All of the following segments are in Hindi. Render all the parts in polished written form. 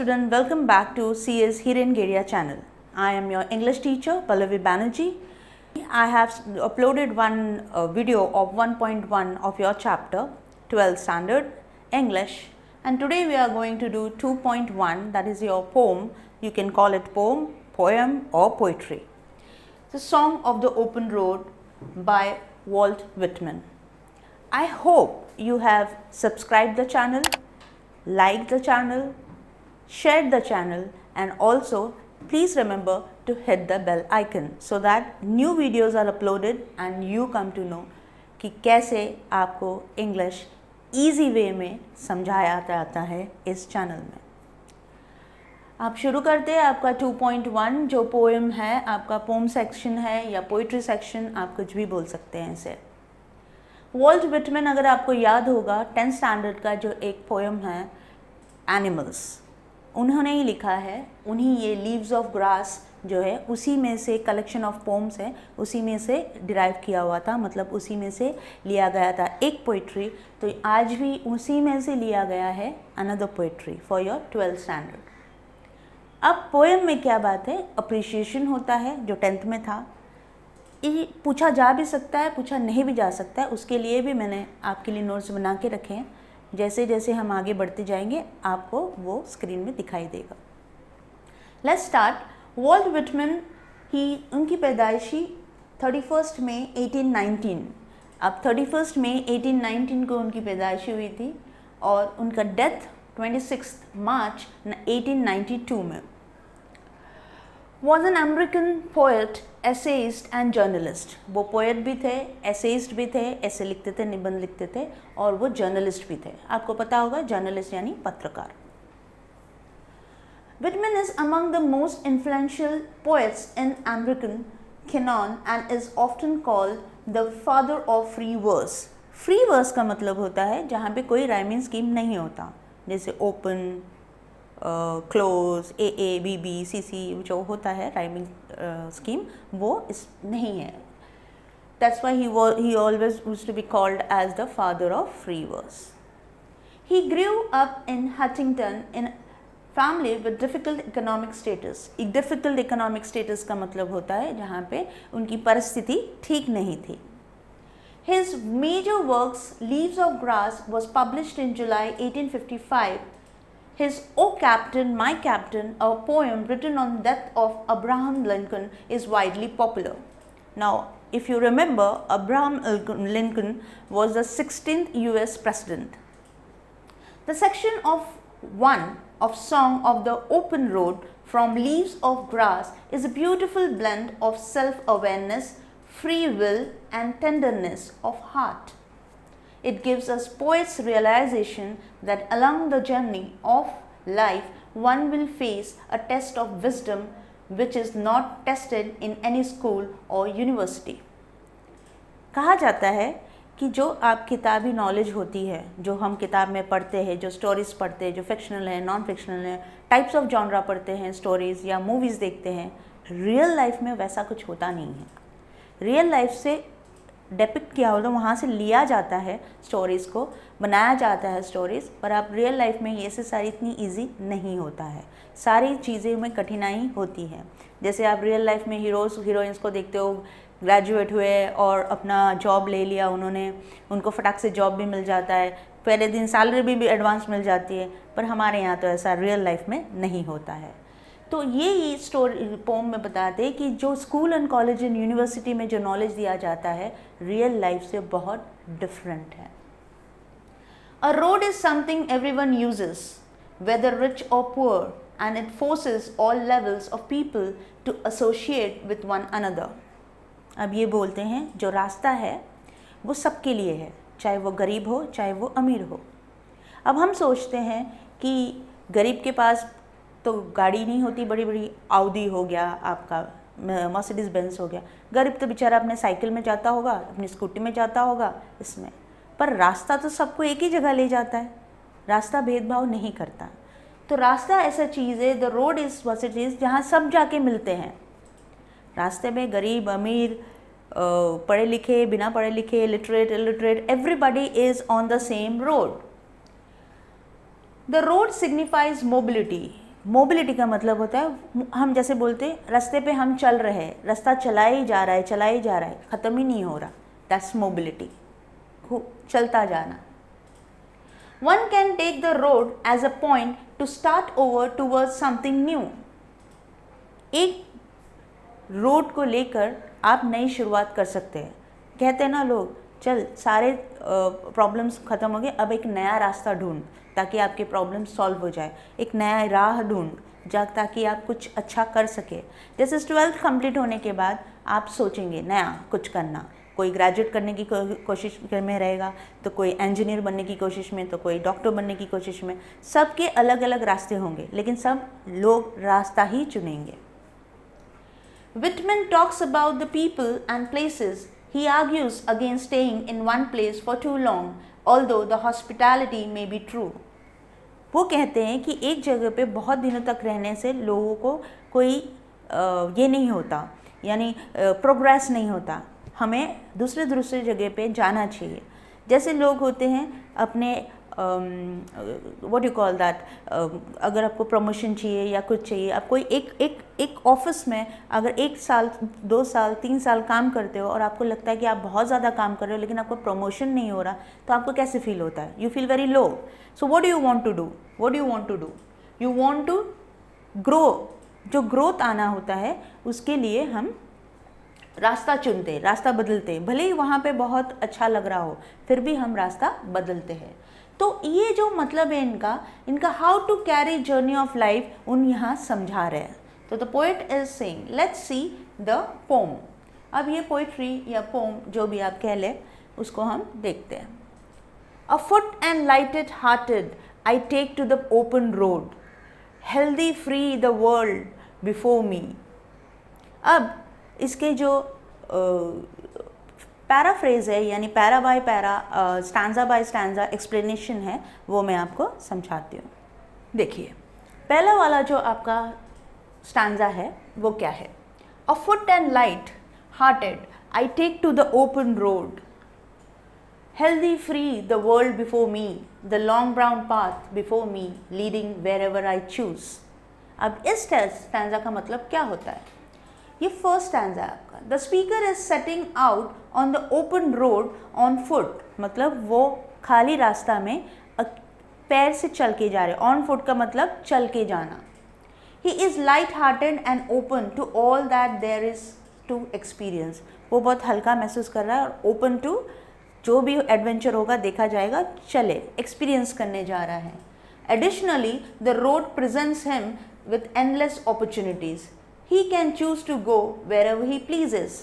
student, welcome back to CS Hiren Geria channel. I am your English teacher Pallavi Banerjee. I have uploaded one video of 1.1 of your chapter 12 standard English, and today we are going to do 2.1, that is your poem. You can call it poem, poem or poetry. The Song of the Open Road by Walt Whitman. I hope you have subscribed the channel, liked the channel, shared the channel, and also please remember to hit the bell icon so that new videos are uploaded and you come to know कि कैसे आपको इंग्लिश ईजी वे में समझाया जाता है इस चैनल में। आप शुरू करते हैं आपका 2.1 जो पोएम है, आपका पोम सेक्शन है या पोइट्री सेक्शन, आप कुछ भी बोल सकते हैं इसे। वॉल्ट विटमैन, अगर आपको याद होगा 10th स्टैंडर्ड का जो एक पोएम है एनिमल्स, उन्होंने ही लिखा है। उन्हीं ये लीव्स ऑफ ग्रास जो है उसी में से कलेक्शन ऑफ पोम्स है, उसी में से डिराइव किया हुआ था, मतलब उसी में से लिया गया था एक पोइट्री। तो आज भी उसी में से लिया गया है another poetry for your 12th standard. अब पोएम में क्या बात है, अप्रिशिएशन होता है जो 10th में था। ये पूछा जा भी सकता है, पूछा नहीं भी जा सकता है, उसके लिए भी मैंने आपके लिए नोट्स बना के रखे हैं। जैसे जैसे हम आगे बढ़ते जाएंगे आपको वो स्क्रीन में दिखाई देगा। Let's start. वॉल्ट विटमैन उनकी पैदाइशी 31 मई 1819। अब 31 मई 1819 को उनकी पैदाइश हुई थी और उनका डेथ 26 मार्च 1892 में। Was an American poet, essayist and journalist. वो पोएट भी थे, एसेइस्ट भी थे, ऐसे लिखते थे, निबंध लिखते थे, और वो जर्नलिस्ट भी थे। आपको पता होगा जर्नलिस्ट यानी पत्रकार। Whitman is among the most influential poets in American canon and is often called the father of free verse. Free verse का मतलब होता है जहाँ पे कोई राइमिंग स्कीम नहीं होता, जैसे open, close, A B B C C जो होता है राइमिंग स्कीम, वो इस नहीं है। That's why he always used to be called as the father of free verse. He grew up in Huntington in family with difficult economic status. एक डिफ़िकल्ट इकोनॉमिक स्टेटस का मतलब होता है जहाँ पे उनकी परिस्थिति ठीक नहीं थी। His major works, Leaves of Grass, was published in July 1855. His O Captain, My Captain, a poem written on the death of Abraham Lincoln, is widely popular. Now, if you remember, Abraham Lincoln was the 16th US president. The section of 1 of Song of the Open Road from Leaves of Grass is a beautiful blend of self-awareness, free will and tenderness of heart. It gives us poets realization that along the journey of life one will face a test of wisdom which is not tested in any school or university. कहा जाता है कि जो आप किताबी नॉलेज होती है, जो हम किताब में पढ़ते हैं, जो स्टोरीज़ पढ़ते हैं, जो फिक्शनल है, नॉन फिक्शनल है, टाइप्स ऑफ जॉनरा पढ़ते हैं, स्टोरीज़ या मूवीज़ देखते हैं, रियल लाइफ में वैसा कुछ होता नहीं है। रियल लाइफ से डिपिक्ट किया होता, वहाँ से लिया जाता है, स्टोरीज़ को बनाया जाता है स्टोरीज़, पर आप रियल लाइफ में ये से सारी इतनी ईजी नहीं होता है। सारी चीज़ें में कठिनाई होती है। जैसे आप रियल लाइफ में हीरोज़ हीरोइंस को देखते हो, ग्रेजुएट हुए और अपना जॉब ले लिया उन्होंने, उनको फटाक से जॉब भी मिल जाता है, पहले दिन सैलरी भी एडवांस मिल जाती है, पर हमारे यहाँ तो ऐसा रियल लाइफ में नहीं होता है। तो ये स्टोरी पोम में बताते हैं कि जो school and college and university में जो नॉलेज दिया जाता है रियल लाइफ से बहुत डिफरेंट है। A road is something everyone uses whether rich और poor and it forces all levels of people to associate with one another. अब ये बोलते हैं जो रास्ता है वो सबके लिए है, चाहे वो गरीब हो चाहे वो अमीर हो। अब हम सोचते हैं कि गरीब के पास तो गाड़ी नहीं होती, बड़ी बड़ी आउडी हो गया, आपका मर्सिडीज बेंज हो गया, गरीब तो बेचारा अपने साइकिल में जाता होगा, अपनी स्कूटी में जाता होगा इसमें, पर रास्ता तो सबको एक ही जगह ले जाता है, रास्ता भेदभाव नहीं करता। तो रास्ता ऐसा चीज़ है, the road is what it is, जहाँ सब जाके मिलते हैं। रास्ते में गरीब अमीर, पढ़े लिखे बिना पढ़े लिखे, literate illiterate, everybody is on the same road. The road signifies mobility. Mobility का मतलब होता है, हम जैसे बोलते हैं रास्ते पे हम चल रहे हैं, रास्ता चलाए ही जा रहा है, ख़त्म ही नहीं हो रहा, दैट्स मोबिलिटी, चलता जाना. One can take the road as a point to start over towards something new. एक रोड को लेकर आप नई शुरुआत कर सकते हैं. कहते हैं ना लोग, चल सारे प्रॉब्लम्स ख़त्म हो गए, अब एक नया रास्ता ढूंढ ताकि आपके प्रॉब्लम सॉल्व हो जाए, एक नया राह ढूंढ ताकि आप कुछ अच्छा कर सके. जैसे 12th कंप्लीट होने के बाद आप सोचेंगे नया कुछ करना, कोई ग्रेजुएट करने की कोशिश में रहेगा, तो कोई इंजीनियर बनने की कोशिश में, तो कोई डॉक्टर बनने की कोशिश में. सबके अलग अलग रास्ते होंगे, लेकिन सब लोग रास्ता ही चुनेंगे. Whitman talks about the people and places. He argues against staying in one place for too long, although the hospitality may be true. वो कहते हैं कि एक जगह पे बहुत दिनों तक रहने से लोगों को कोई ये नहीं होता, यानी प्रोग्रेस नहीं होता. हमें दूसरे जगह पे जाना चाहिए. जैसे लोग होते हैं अपने व्हाट यू कॉल दैट, अगर आपको प्रमोशन चाहिए या कुछ चाहिए, आप कोई एक ऑफिस में अगर 1 साल 2 साल 3 साल काम करते हो और आपको लगता है कि आप बहुत ज़्यादा काम कर रहे हो लेकिन आपको प्रमोशन नहीं हो रहा, तो आपको कैसे फील होता है? You feel very low. So what do you want to do? You want to grow. जो ग्रोथ आना होता है उसके लिए हम रास्ता चुनते, रास्ता बदलते, भले ही वहाँ पे बहुत अच्छा लग रहा हो फिर भी हम रास्ता बदलते हैं. तो ये जो मतलब है इनका how to carry journey of life उन यहाँ समझा रहे हैं. तो the poet is saying, let's see the poem. अब ये पोइट्री या पोम जो भी आप कह लें उसको हम देखते हैं. A foot and lighted hearted I take to the open road, healthy free the world before me. अब इसके जो पैराफ्रेज है, यानी para by para, stanza by stanza explanation है, वो मैं आपको समझाती हूँ. देखिए, पहला वाला जो आपका स्टैंजा है वो क्या है? A foot and light hearted I take to the open road, healthy free the world before me, the long brown path before me leading where ever I choose. अब इस स्टैंजा का मतलब क्या होता है? ये फर्स्ट स्टैंजा है आपका. The speaker is setting out on the open road on foot, मतलब वो खाली रास्ता में पैर से चल के जा रहे. ऑन फुट का मतलब चल के जाना. He is light hearted and open to all that there is to experience. वो बहुत हल्का महसूस कर रहा है और ओपन टू जो भी एडवेंचर होगा देखा जाएगा, चले एक्सपीरियंस करने जा रहा है. Additionally the road presents him with endless opportunities. He can choose to go wherever he pleases.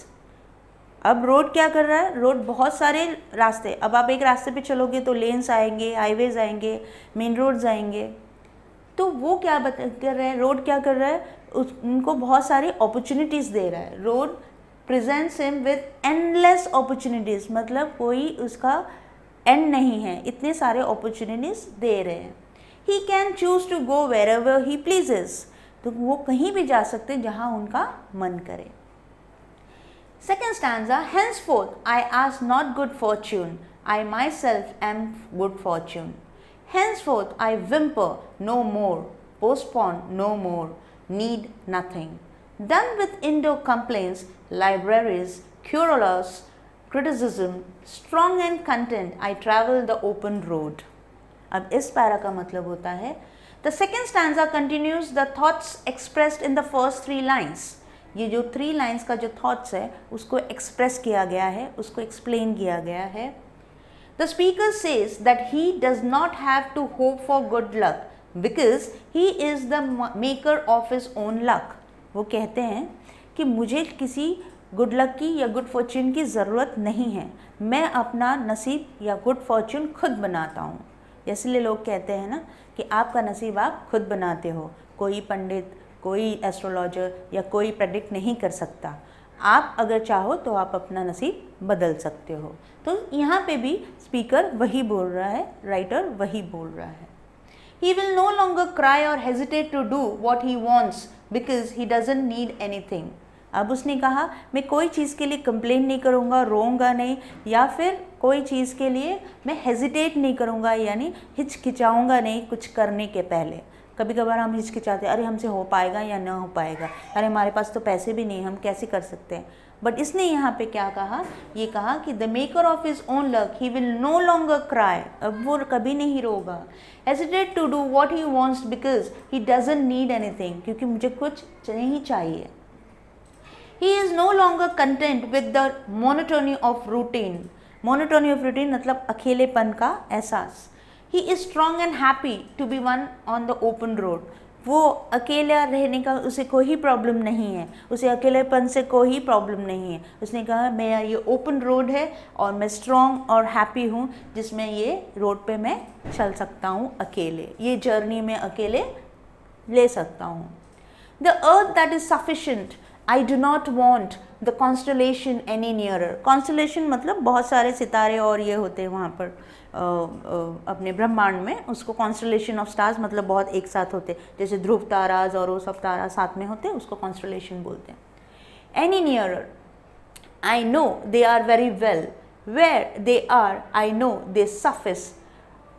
अब रोड क्या कर रहा है? रोड बहुत सारे रास्ते, अब आप एक रास्ते पे चलोगे तो लेन्स आएंगे, हाईवेज आएंगे, मेन रोड्स आएंगे. तो वो क्या कर रहा है? रोड क्या कर रहा है? उनको बहुत सारी अपॉर्चुनिटीज़ दे रहा है. Road presents him with endless opportunities, मतलब कोई उसका एंड नहीं है, इतने सारे अपॉर्चुनिटीज़ दे रहे हैं. He can choose to go wherever he pleases. तो वो कहीं भी जा सकते हैं जहाँ उनका मन करे. Second stanza, henceforth I ask not good fortune, I myself am good fortune. Henceforth I whimper no more, postpone no more, need nothing. Done with indoor complaints, libraries, querulos, criticism, strong and content I travel the open road. अब इस पैरा का मतलब होता है, The second stanza continues the thoughts expressed in the first 3 lines. ये जो 3 lines का जो thoughts है उसको express किया गया है, उसको explain किया गया है. The speaker says that he does not have to hope for good luck because he is the maker of his own luck. वो कहते हैं कि मुझे किसी गुड लक की या गुड फॉर्च्यून की ज़रूरत नहीं है, मैं अपना नसीब या गुड फॉर्च्यून खुद बनाता हूँ. इसलिए लोग कहते हैं ना कि आपका नसीब आप खुद बनाते हो, कोई पंडित, कोई एस्ट्रोलॉजर या कोई प्रेडिक्ट नहीं कर सकता. आप अगर चाहो तो आप अपना नसीब बदल सकते हो. तो यहाँ पे भी स्पीकर वही बोल रहा है, राइटर वही बोल रहा है. He will no longer cry or hesitate to do what he wants because he doesn't need anything. अब उसने कहा मैं कोई चीज़ के लिए कंप्लेन नहीं करूँगा, रोऊंगा नहीं, या फिर कोई चीज़ के लिए मैं हेजिटेट नहीं करूँगा, यानी हिचकिचाऊँगा नहीं कुछ करने के पहले. कभी कभार हम हिचकिचाते हैं, अरे हमसे हो पाएगा या ना हो पाएगा, अरे हमारे पास तो पैसे भी नहीं, हम कैसे कर सकते हैं। बट इसने यहाँ पे क्या कहा, ये कहा कि the maker of his own luck he will no longer cry, अब वो कभी नहीं रोगा, hesitate to do what he wants because he doesn't need anything, क्योंकि मुझे कुछ नहीं चाहिए। He is no longer content with the monotony of routine. Monotony of routine मतलब अकेलेपन का एहसास। He is strong and happy to be one on the open road. वो अकेला रहने का उसे कोई प्रॉब्लम नहीं है, उसे अकेलेपन से कोई प्रॉब्लम नहीं है। उसने कहा मेरा ये ओपन रोड है और मैं स्ट्रॉन्ग और हैप्पी हूँ जिसमें ये रोड पे मैं चल सकता हूँ अकेले, ये जर्नी में अकेले ले सकता हूँ। The earth that is sufficient, I do not want the constellation any nearer. Constellation मतलब बहुत सारे सितारे और ये होते हैं वहाँ पर अपने ब्रह्मांड में, उसको constellation of stars मतलब बहुत एक साथ होते हैं, जैसे ध्रुव ताराज और वो सब तारा साथ में होते हैं, उसको constellation बोलते हैं। Any nearer, I know they are very well. Where they are, I know they suffice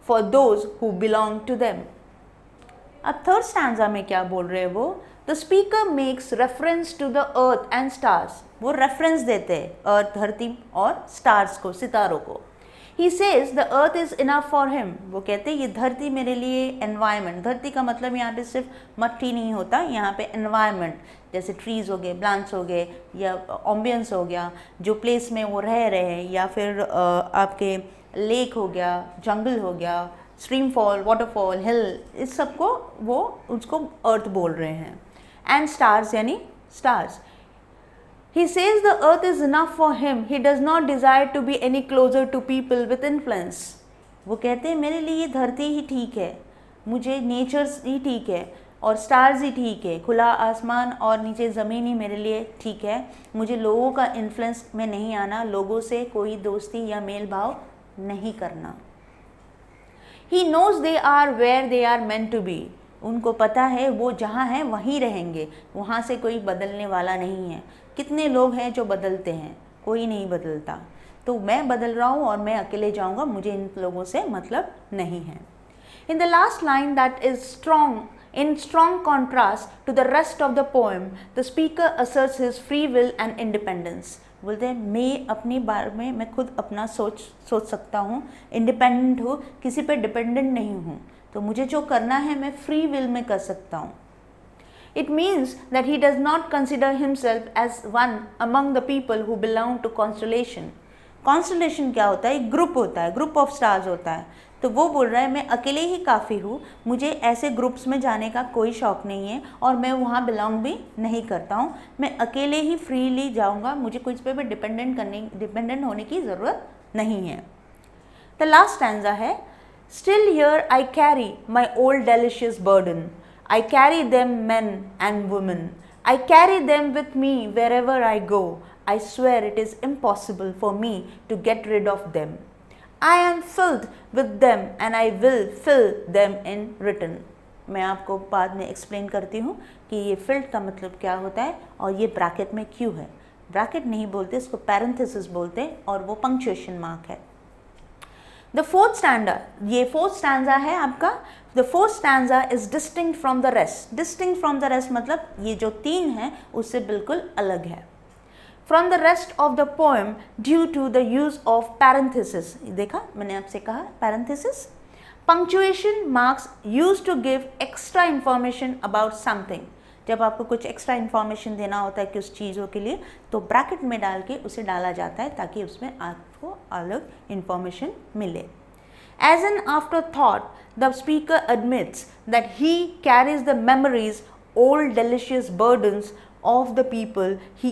for those who belong to them. अब थर्ड स्टैंजा में क्या बोल रहे हैं वो, the speaker makes reference to the earth and stars, वो रेफरेंस देते हैं अर्थ धरती और स्टार्स को, सितारों को। He says the earth is enough for him, वो कहते हैं ये धरती मेरे लिए एनवायरनमेंट, धरती का मतलब यहाँ पे सिर्फ मट्टी नहीं होता, यहाँ पे एनवायरनमेंट जैसे ट्रीज हो गए, प्लांट्स हो गए, या ऑम्बियंस हो गया, जो प्लेस में वो रह रहे हैं, या फिर आपके लेक हो गया, जंगल हो गया, स्ट्रीम फॉल, वाटरफॉल, हिल, इस सब को वो उसको अर्थ बोल रहे हैं। एंड स्टार्स यानी stars. He says the earth is enough for him, he does not desire to be any closer to people with influence. वो कहते हैं मेरे लिए ये धरती ही ठीक है, मुझे नेचर ही ठीक है और स्टार्स ही ठीक है, खुला आसमान और नीचे ज़मीन ही मेरे लिए ठीक है, मुझे लोगों का इन्फ्लुएंस में नहीं आना, लोगों से कोई दोस्ती या मेल भाव नहीं करना। He knows they are where they are meant to be. उनको पता है वो जहाँ हैं वहीं रहेंगे, वहाँ से कोई बदलने वाला नहीं है। कितने लोग हैं जो बदलते हैं, कोई नहीं बदलता, तो मैं बदल रहा हूँ और मैं अकेले जाऊँगा, मुझे इन लोगों से मतलब नहीं है। In the last line that is strong, in strong contrast to the rest of the poem, the speaker asserts his free will and independence. बोलते हैं मैं अपनी बारे में मैं खुद अपना सोच सकता हूँ, इंडिपेंडेंट हूँ, किसी पे डिपेंडेंट नहीं हूँ, तो मुझे जो करना है मैं फ्री विल में कर सकता हूँ। It means that he does not consider himself as one among the people who belong to constellation. Constellation क्या होता है, एक ग्रुप होता है, ग्रुप ऑफ स्टार्स होता है, तो वो बोल रहा है मैं अकेले ही काफ़ी हूँ, मुझे ऐसे ग्रुप्स में जाने का कोई शौक़ नहीं है और मैं वहाँ बिलोंग भी नहीं करता हूँ, मैं अकेले ही फ्रीली जाऊँगा, मुझे कुछ पे भी डिपेंडेंट होने की ज़रूरत नहीं है। द लास्ट स्टैंजा है, still here I carry my old delicious burden, I carry them men and women, I carry them with me where ever I go, I swear it is impossible for me to get rid of them, I am filled with them and I will fill them in return. मैं आपको बाद में एक्सप्लेन करती हूँ कि ये filled का मतलब क्या होता है और ये ब्रैकेट में क्यों है। ब्रैकेट नहीं बोलते, इसको पैरेंथेसिस बोलते हैं और वो पंक्चुएशन मार्क है। द फोर्थ स्टैंडा, ये फोर्थ स्टैंजा है आपका। The fourth stanza is distinct from the rest. Distinct from the rest मतलब ये जो तीन है उससे बिल्कुल अलग है। From the rest of the poem due to the use of parenthesis. देखा मैंने आपसे कहा parenthesis. Punctuation marks used to give extra information about something. जब आपको कुछ एक्स्ट्रा इन्फॉर्मेशन देना होता है कि उस चीज़ों के लिए, तो ब्रैकेट में डाल के उसे डाला जाता है ताकि उसमें आपको अलग इन्फॉर्मेशन मिले। As an afterthought, the speaker admits that he carries the memories, old delicious burdens of the people he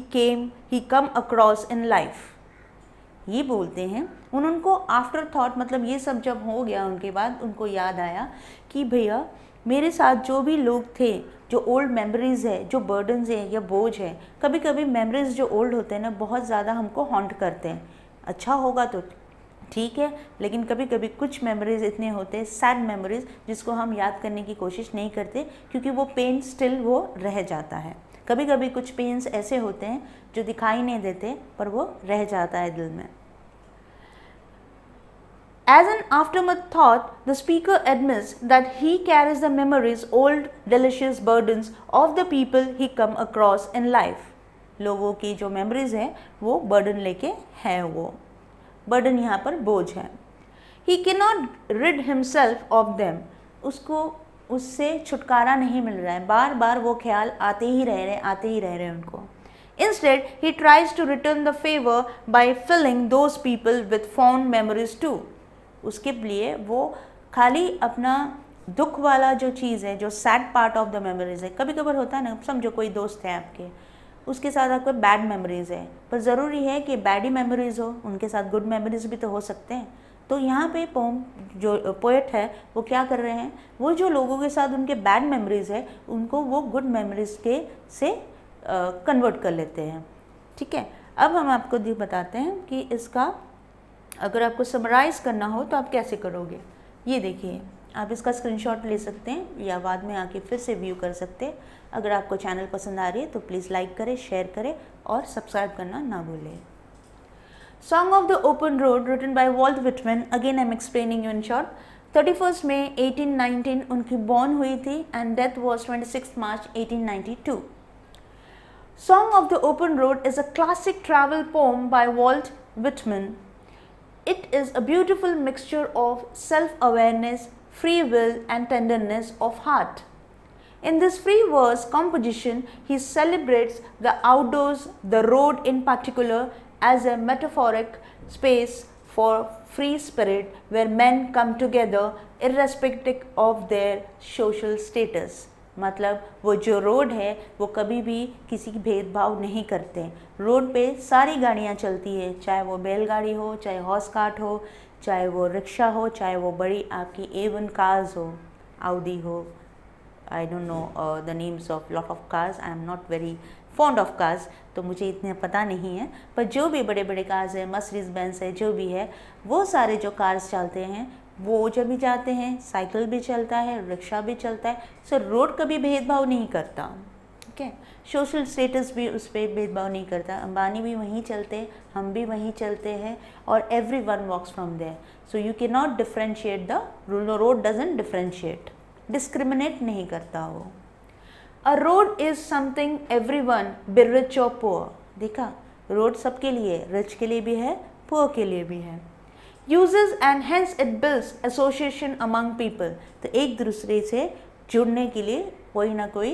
come across in life. ये बोलते हैं उनको आफ्टर थॉट मतलब ये सब जब हो गया उनके बाद उनको याद आया कि भैया मेरे साथ जो भी लोग थे, जो ओल्ड मेमोरीज़ है, जो बर्डन्स है या बोझ है, कभी कभी मेमोरीज़ जो ओल्ड होते हैं ना बहुत ज़्यादा हमको हॉन्ट करते हैं। अच्छा होगा तो ठीक है, लेकिन कभी कभी कुछ मेमोरीज़ इतने होते हैं, सैड मेमोरीज़, जिसको हम याद करने की कोशिश नहीं करते क्योंकि वो पेन स्टिल वो रह जाता है। कभी कभी कुछ पेन्स ऐसे होते हैं जो दिखाई नहीं देते पर वो रह जाता है दिल में। As an aftermath thought, the speaker admits that he carries the memories, old delicious burdens of the people he come across in life. लोगों की जो memories हैं वो burden लेके हैं, वो burden यहाँ पर बोझ है. He cannot rid himself of them. उसको उससे छुटकारा नहीं मिल रहा है, बार बार वो ख्याल आते ही रह रहे उनको. Instead, he tries to return the favor by filling those people with fond memories too. उसके लिए वो खाली अपना दुख वाला जो चीज़ है, जो sad part of the memories है, कभी कभार होता है ना, समझो कोई दोस्त है आपके, उसके साथ आपको बैड मेमोरीज है, पर ज़रूरी है कि बैड ही मेमोरीज हो, उनके साथ गुड मेमोरीज भी तो हो सकते हैं. तो यहाँ पे पोम जो पोएट है वो क्या कर रहे हैं, वो जो लोगों के साथ उनके बैड मेमोरीज है उनको वो गुड मेमोरीज के से कन्वर्ट कर लेते हैं. ठीक है, अब हम आपको बताते हैं कि इसका अगर आपको समराइज़ करना हो तो आप कैसे करोगे. ये देखिए, आप इसका स्क्रीनशॉट ले सकते हैं या बाद में आके फिर से व्यू कर सकते हैं. अगर आपको चैनल पसंद आ रही है तो प्लीज़ लाइक करें, शेयर करें और सब्सक्राइब करना ना भूलें. Song of the Open Road written by Walt Whitman. Again I'm explaining you in short. 31st May 1819 उनकी बॉर्न हुई थी and death was 26 March 1892. Song of the Open Road is a classic travel poem by Walt Whitman. It is a beautiful mixture of self-awareness, free will and tenderness of heart. In this free verse composition, he celebrates the outdoors, the road in particular, as a metaphoric space for free spirit where men come together irrespective of their social status. मतलब वो जो रोड है वो कभी भी किसी की भेदभाव नहीं करते. रोड पे सारी गाड़ियाँ चलती है, चाहे वो बैलगाड़ी हो, चाहे हॉर्स कार्ट हो, चाहे वो रिक्शा हो, चाहे वो बड़ी आपकी A1 कार्स हो, आउडी हो. I don't know the names of lot of cars, I am not very fond of cars, तो मुझे इतने पता नहीं है, पर जो भी बड़े बड़े कार्स है, मर्सिडीज बेंज है, जो भी है, वो सारे जो कार्स चलते हैं वो जब भी जाते हैं, साइकिल भी चलता है, रिक्शा भी चलता है. सो रोड कभी भेदभाव नहीं करता. ठीक है, सोशल स्टेटस भी उस पर भेदभाव नहीं करता. अंबानी भी वहीं चलते हैं, हम भी वहीं चलते हैं, और every one walks from there. So you can not differentiate the road, doesn't differentiate, discriminate नहीं करता वो. A road is something every one, be rich और पुअर. देखा, रोड सबके लिए, रिच के लिए भी है, पुअर के लिए भी है. Uses and hence it builds association among people. तो एक दूसरे से जुड़ने के लिए कोई ना कोई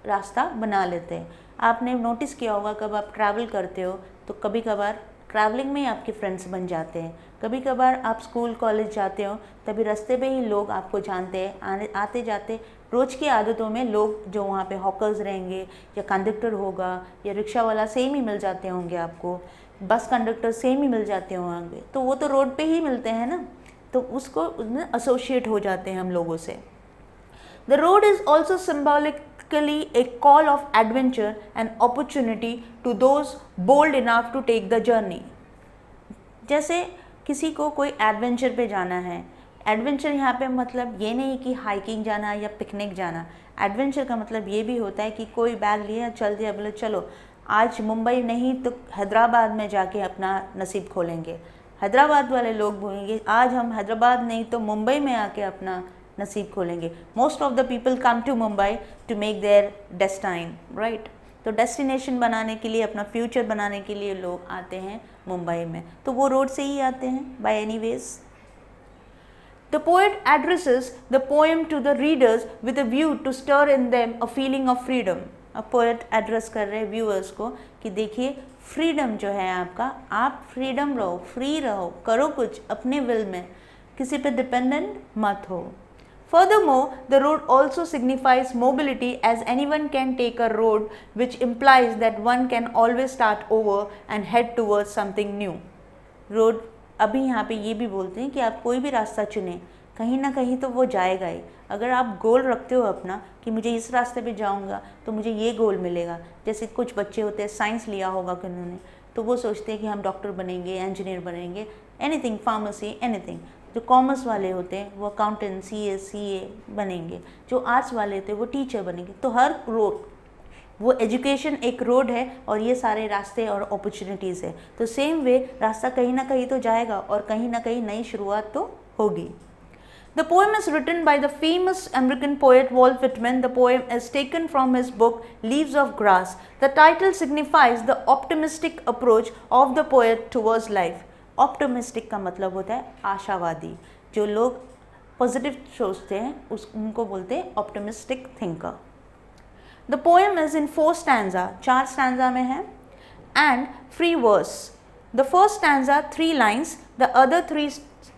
रास्ता बना लेते हैं. आपने नोटिस किया होगा, कब आप ट्रैवल करते हो तो कभी कभार ट्रैवलिंग में ही आपके फ्रेंड्स बन जाते हैं. कभी कभार आप स्कूल कॉलेज जाते हो तभी रास्ते पे ही लोग आपको जानते हैं. आते जाते रोज़ की आदतों में लोग जो वहाँ पे हॉकर्स रहेंगे या कंडक्टर होगा या रिक्शा वाला सेम ही मिल जाते होंगे आपको, बस कंडक्टर सेम ही मिल जाते होंगे, तो वो तो रोड पे ही मिलते हैं ना, तो उसको उसमें एसोसिएट हो जाते हैं हम लोगों से. The road is also symbolically a call of adventure and opportunity to those bold enough to take the journey. जैसे किसी को कोई एडवेंचर पे जाना है, एडवेंचर यहाँ पे मतलब ये नहीं कि हाइकिंग जाना या पिकनिक जाना. एडवेंचर का मतलब ये भी होता है कि कोई बैग लिया, चल दिया, बोले चलो आज मुंबई नहीं तो हैदराबाद में जाके अपना नसीब खोलेंगे. हैदराबाद वाले लोग बोलेंगे आज हम हैदराबाद नहीं तो मुंबई में आके अपना नसीब खोलेंगे. Most of the people come to Mumbai to make their destine, right. तो डेस्टिनेशन बनाने के लिए, अपना फ्यूचर बनाने के लिए लोग आते हैं मुंबई में, तो वो रोड से ही आते हैं by any ways. The poet addresses the poem to the readers with a view to stir in them a feeling of freedom. अब पोएट एड्रेस कर रहे व्यूअर्स को कि देखिए फ्रीडम जो है आपका, आप फ्रीडम रहो, फ्री रहो, करो कुछ अपने विल में, किसी पे डिपेंडेंट मत हो. Furthermore, the road also signifies mobility as anyone can take a road, which implies that one can always start over and head towards something new. Road अभी यहाँ पे ये भी बोलते हैं कि आप कोई भी रास्ता चुनें, कहीं ना कहीं तो वो जाएगा ही. अगर आप गोल रखते हो अपना कि मुझे इस रास्ते पे जाऊँगा तो मुझे ये गोल मिलेगा. जैसे कुछ बच्चे होते हैं, साइंस लिया होगा कि उन्होंने, तो वो सोचते हैं कि हम डॉक्टर बनेंगे, इंजीनियर बनेंगे, एनीथिंग, फार्मेसी, एनीथिंग. जो कॉमर्स वाले होते हैं वो अकाउंटेंट, CA बनेंगे. जो आर्ट्स वाले होते हैं वो टीचर बनेंगे. तो हर रोड, वो एजुकेशन एक रोड है और ये सारे रास्ते और अपॉर्चुनिटीज़ है. तो सेम वे रास्ता कहीं ना कहीं तो जाएगा और कहीं ना कहीं नई शुरुआत तो होगी। The poem is written by the famous American poet Walt Whitman. The poem is taken from his book Leaves of Grass. The title signifies the optimistic approach of the poet towards life. Optimistic का मतलब होता है आशावादी, जो लोग पॉजिटिव सोचते हैं उनको बोलते हैं optimistic thinker. The poem is in 4 stanza, 4 stanza में है, and free verse. The first stanza 3 lines, the other 3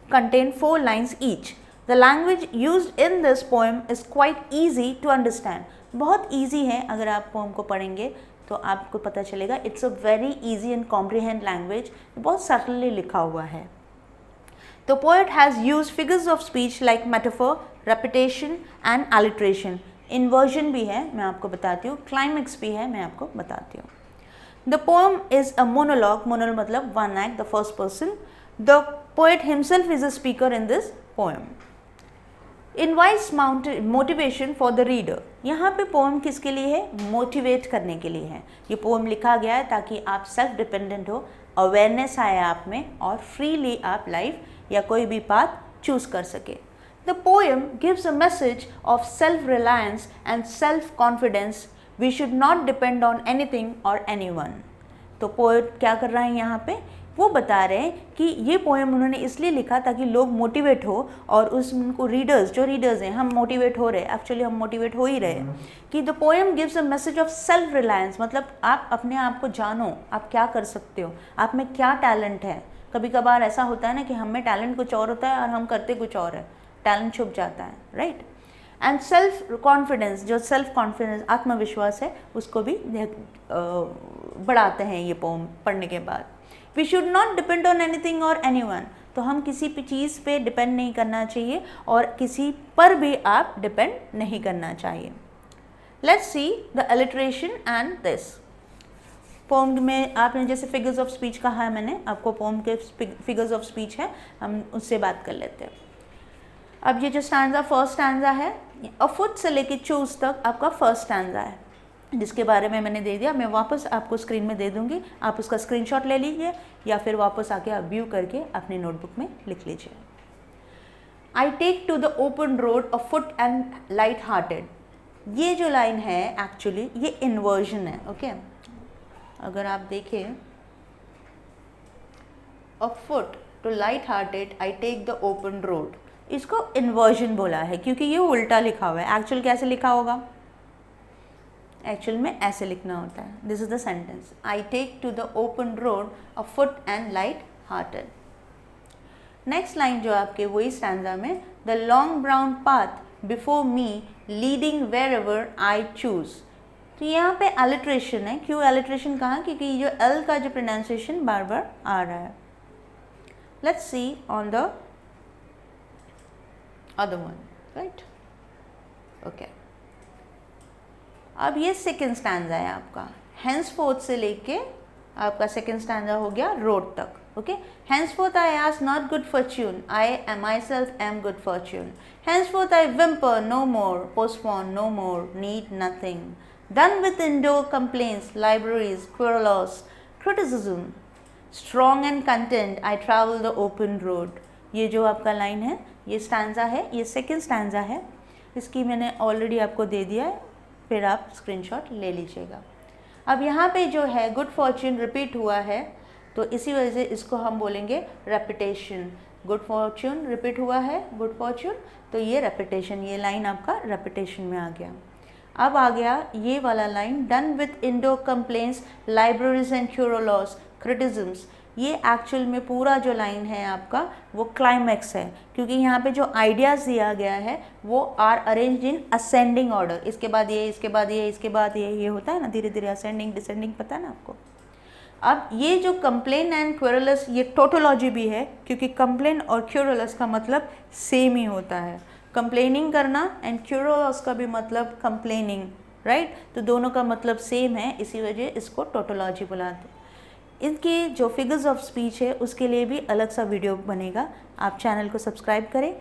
contain 4 lines each. The language used in this poem is quite easy to understand. बहुत easy है, अगर आप poem को पढ़ेंगे तो आपको पता चलेगा it's a very easy and comprehend language, बहुत subtly लिखा हुआ है. The poet has used figures of speech like metaphor, repetition and alliteration. Inversion भी है, मैं आपको बताती हूँ, climax भी है, मैं आपको बताती हूँ. The poem is a monologue. Monologue मतलब one act, the first person. The poet himself is a speaker in this poem. Invites motivation for the reader. यहाँ पे पोएम किसके लिए है? मोटिवेट करने के लिए है. ये पोएम लिखा गया है ताकि आप सेल्फ डिपेंडेंट हो, अवेयरनेस आए आप में और फ्रीली आप लाइफ या कोई भी पाथ चूज कर सके. The poem gives a message of self-reliance and self-confidence. We should not depend on anything or anyone. तो पोएट क्या कर रहा है यहाँ पे? वो बता रहे हैं कि ये पोएम उन्होंने इसलिए लिखा ताकि लोग मोटिवेट हो और उनको रीडर्स, जो रीडर्स हैं, हम मोटिवेट हो रहे हैं, एक्चुअली हम मोटिवेट हो ही रहे हैं, कि the poem gives a message of self reliance. मतलब आप अपने आप को जानो, आप क्या कर सकते हो, आप में क्या टैलेंट है. कभी कभार ऐसा होता है ना कि हम में टैलेंट कुछ और होता है और हम करते कुछ और है, टैलेंट छुप जाता है, राइट. एंड सेल्फ कॉन्फिडेंस, जो सेल्फ कॉन्फिडेंस आत्मविश्वास है, उसको भी बढ़ाते हैं ये पोएम पढ़ने के बाद. We should not depend on anything or anyone. तो हम किसी भी चीज़ पे डिपेंड नहीं करना चाहिए और किसी पर भी आप डिपेंड नहीं करना चाहिए. Let's see the alliteration and this. Poem में आपने जैसे फिगर्स ऑफ स्पीच कहा है, मैंने आपको पोम के फिगर्स ऑफ स्पीच है, हम उससे बात कर लेते हैं. अब ये जो स्टैंजा फर्स्ट स्टैंजा है, अफुट से लेके चूज तक आपका फर्स्ट स्टैंजा है, जिसके बारे में मैंने दे दिया. मैं वापस आपको स्क्रीन में दे दूंगी, आप उसका स्क्रीनशॉट ले लीजिए या फिर वापस आके आप व्यू करके अपनी नोटबुक में लिख लीजिए. I take to the open road a foot and light hearted. ये जो लाइन है एक्चुअली ये इन्वर्जन है. ओके, अगर आप देखें, a foot to light hearted I take the open road, इसको इन्वर्जन बोला है क्योंकि ये उल्टा लिखा हुआ है. एक्चुअल कैसे लिखा होगा? एक्चुअल में ऐसे लिखना होता है. This is the sentence, I take to the open road a foot and light hearted. Next line जो आपके वही स्टैंजा में, the long brown path before me leading where ever I choose. तो यहाँ पे एलिट्रेशन है. क्यों एलिट्रेशन कहा? क्योंकि जो एल का जो प्रोनाउंसिएशन बार बार आ रहा है. Let's see on the other one, right. Okay, अब ये सेकेंड स्टैंजा है आपका. henceforth से लेके आपका सेकेंड स्टैंजा हो गया रोड तक. Okay, henceforth I ask not good fortune, I myself am good fortune. Henceforth I whimper no more, postpone no more, need nothing. Done with indoor complaints, libraries, querulos, criticism. Strong and content I travel the open road. ये जो आपका लाइन है, ये स्टैंजा है, ये सेकेंड स्टैंजा है. इसकी मैंने ऑलरेडी आपको दे दिया है, फिर आप स्क्रीनशॉट ले लीजिएगा. अब यहाँ पे जो है गुड फॉर्च्यून रिपीट हुआ है, तो इसी वजह से इसको हम बोलेंगे रेपिटेशन. गुड फॉर्च्यून रिपीट हुआ है, गुड फॉर्च्यून, तो ये रेपिटेशन, ये लाइन आपका रेपिटेशन में आ गया. अब आ गया ये वाला line, done with indoor complaints, libraries and querulous, criticisms. ये एक्चुअल में पूरा जो लाइन है आपका वो क्लाइमैक्स है, क्योंकि यहाँ पे जो आइडियाज़ दिया गया है वो are arranged in ascending order. इसके बाद ये, इसके बाद ये, इसके बाद ये होता है ना, धीरे धीरे असेंडिंग डिसेंडिंग, पता है ना आपको. अब ये जो कंप्लेन एंड क्यूरोलस, ये टोटोलॉजी भी है, क्योंकि कंप्लेन और क्यूरोलस का मतलब सेम ही होता है. कंप्लेनिंग करना एंड क्यूरोलस का भी मतलब कंप्लेनिंग, राइट. तो दोनों का मतलब सेम है, इसी वजह इसको टोटोलॉजी बुलाते हैं. इनकी जो फिगर्स ऑफ स्पीच है उसके लिए भी अलग सा वीडियो बनेगा. आप चैनल को सब्सक्राइब करें,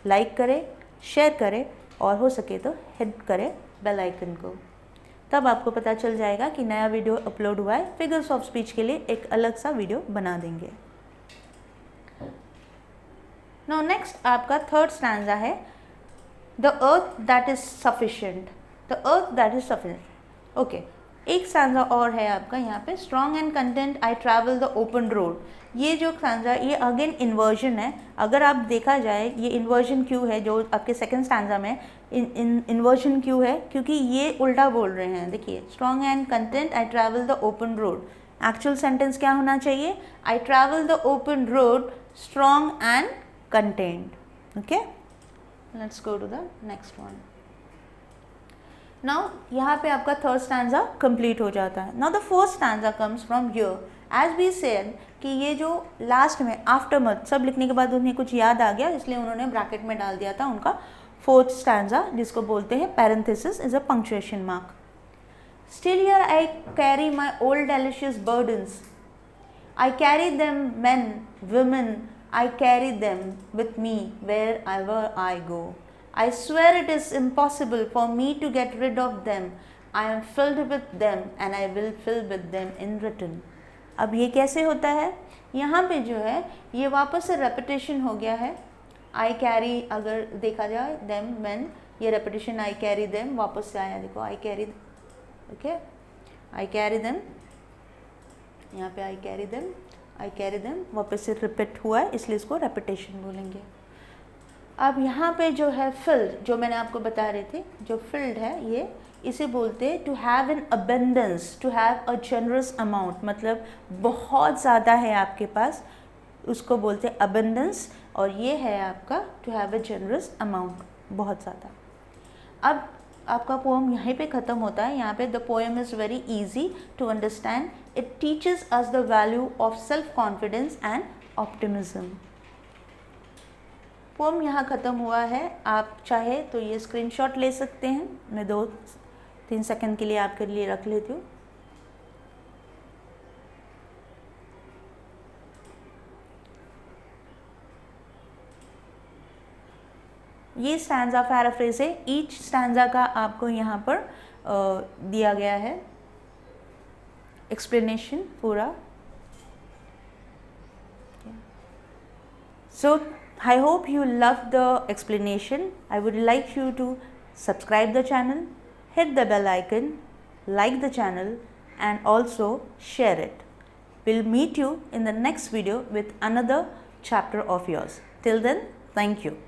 लाइक करें, शेयर करें और हो सके तो हिट करें बेल आइकन को. तब आपको पता चल जाएगा कि नया वीडियो अपलोड हुआ है. फिगर्स ऑफ स्पीच के लिए एक अलग सा वीडियो बना देंगे. नाउ नेक्स्ट आपका थर्ड स्टैंजा है, the earth that is sufficient, the earth that is sufficient. Okay, एक स्टैंजा और है आपका यहाँ पे, strong and content I travel the open road. ये जो स्टैंजा, ये अगेन इन्वर्जन है। अगर आप देखा जाए ये इन्वर्जन क्यों है, जो आपके सेकंड स्टैंजा में इन्वर्जन क्यों है, क्योंकि ये उल्टा बोल रहे हैं। देखिए, strong and content I travel the open road, actual sentence क्या होना चाहिए, I travel the open road strong and content. Okay, let's go to the next one. Now यहाँ पे आपका थर्ड स्टैंजा कंप्लीट हो जाता है। Now the fourth stanza comes from here, as we said कि ये जो लास्ट में आफ्टर मथ सब लिखने के बाद उन्हें कुछ याद आ गया, इसलिए उन्होंने ब्रैकेट में डाल दिया था उनका फोर्थ स्टैंजा, जिसको बोलते हैं parenthesis is a punctuation mark. Still here I carry my old delicious burdens, I carry them men, women, I carry them with me wherever I go. I swear it is impossible for me to get rid of them. I am filled with them and I will fill with them in return. अब ये कैसे होता है, यहाँ पे जो है ये वापस से रेपिटेशन हो गया है। I carry, अगर देखा जाए them men, ये रेपिटेशन I carry them वापस से आया। देखो I carry, okay, I carry them, यहाँ पे I carry them, I carry them वापस से रिपीट हुआ है, इसलिए इसको रेपिटेशन बोलेंगे। अब यहाँ पे जो है फिल्ड, जो मैंने आपको बता रहे थे, जो फिल्ड है ये, इसे बोलते हैं to have an abundance, to have a generous amount, मतलब बहुत ज़्यादा है आपके पास, उसको बोलते हैं अबेंडेंस। और ये है आपका to have a generous amount, बहुत ज़्यादा। अब आपका पोएम यहीं पे ख़त्म होता है। यहाँ पे the poem is very easy to understand, it teaches us the value of self confidence and optimism. Poem यहाँ ख़त्म हुआ है। आप चाहे तो ये स्क्रीनशॉट ले सकते हैं, मैं 2-3 सेकंड के लिए आपके लिए रख लेती हूँ। ये स्टैंजा पैराफ्रेज है, ईच स्टैंजा का आपको यहाँ पर दिया गया है एक्सप्लेनेशन पूरा। So I hope you love the explanation. I would like you to subscribe the channel, hit the bell icon, like the channel and also share it. We'll meet you in the next video with another chapter of yours. Till then, thank you.